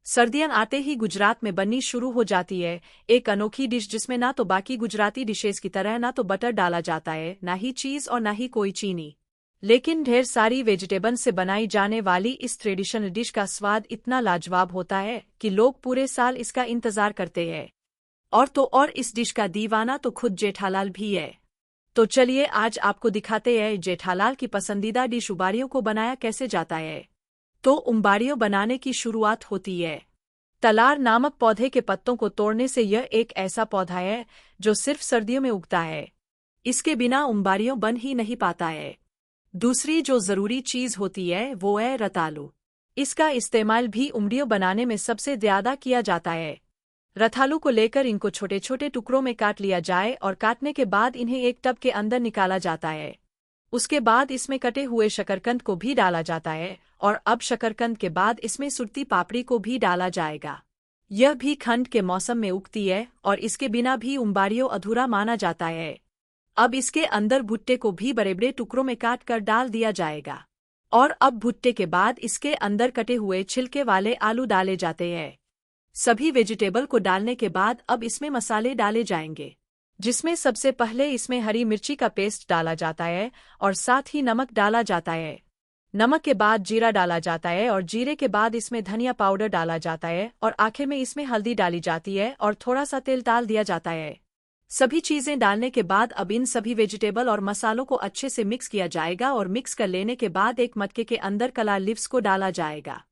सर्दियां आते ही गुजरात में बननी शुरू हो जाती है एक अनोखी डिश जिसमें ना तो बाकी गुजराती डिशेस की तरह ना तो बटर डाला जाता है, ना ही चीज़ और ना ही कोई चीनी, लेकिन ढेर सारी वेजिटेबल से बनाई जाने वाली इस ट्रेडिशनल डिश का स्वाद इतना लाजवाब होता है कि लोग पूरे साल इसका इंतजार करते हैं। और इस डिश का दीवाना तो खुद जेठालाल भी है। तो चलिए आज आपको दिखाते हैं जेठालाल की पसंदीदा डिश उबाड़ियों को बनाया कैसे जाता है। तो उबाड़ियों बनाने की शुरुआत होती है तलार नामक पौधे के पत्तों को तोड़ने से। यह एक ऐसा पौधा है जो सिर्फ सर्दियों में उगता है। इसके बिना उबाड़ियों बन ही नहीं पाता है। दूसरी जो जरूरी चीज होती है वो है रतालू। इसका इस्तेमाल भी उबाड़ियों बनाने में सबसे ज्यादा किया जाता है। रतालू को लेकर इनको छोटे छोटे टुकड़ों में काट लिया जाए और काटने के बाद इन्हें एक टब के अंदर निकाला जाता है। उसके बाद इसमें कटे हुए शकरकंद को भी डाला जाता है और अब शकरकंद के बाद इसमें सुरती पापड़ी को भी डाला जाएगा। यह भी ठंड के मौसम में उगती है और इसके बिना भी उबाड़ियों अधूरा माना जाता है। अब इसके अंदर भुट्टे को भी बड़े बड़े टुकड़ों में काट कर डाल दिया जाएगा और अब भुट्टे के बाद इसके अंदर कटे हुए छिलके वाले आलू डाले जाते हैं। सभी वेजिटेबल को डालने के बाद अब इसमें मसाले डाले जाएंगे, जिसमें सबसे पहले इसमें हरी मिर्ची का पेस्ट डाला जाता है और साथ ही नमक डाला जाता है। नमक के बाद जीरा डाला जाता है और जीरे के बाद इसमें धनिया पाउडर डाला जाता है और आखिर में इसमें हल्दी डाली जाती है और थोड़ा सा तेल डाल दिया जाता है। सभी चीजें डालने के बाद अब इन सभी वेजिटेबल और मसालों को अच्छे से मिक्स किया जाएगा और मिक्स कर लेने के बाद एक मटके के अंदर कला लीव्स को डाला जाएगा।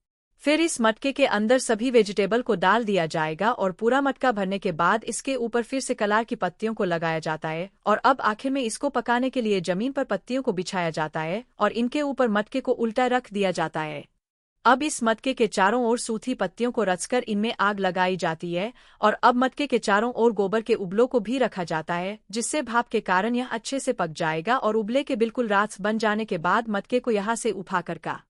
फिर इस मटके के अंदर सभी वेजिटेबल को डाल दिया जाएगा और पूरा मटका भरने के बाद इसके ऊपर फिर से कलार की पत्तियों को लगाया जाता है और अब आखिर में इसको पकाने के लिए जमीन पर पत्तियों को बिछाया जाता है और इनके ऊपर मटके को उल्टा रख दिया जाता है। अब इस मटके के चारों ओर सूखी पत्तियों को रचकर इनमें आग लगाई जाती है और अब मटके के चारों ओर गोबर के उबलों को भी रखा जाता है, जिससे भाप के कारण यह अच्छे से पक जाएगा और उबले के बिल्कुल रात बन जाने के बाद मटके को यहाँ से उठाकर का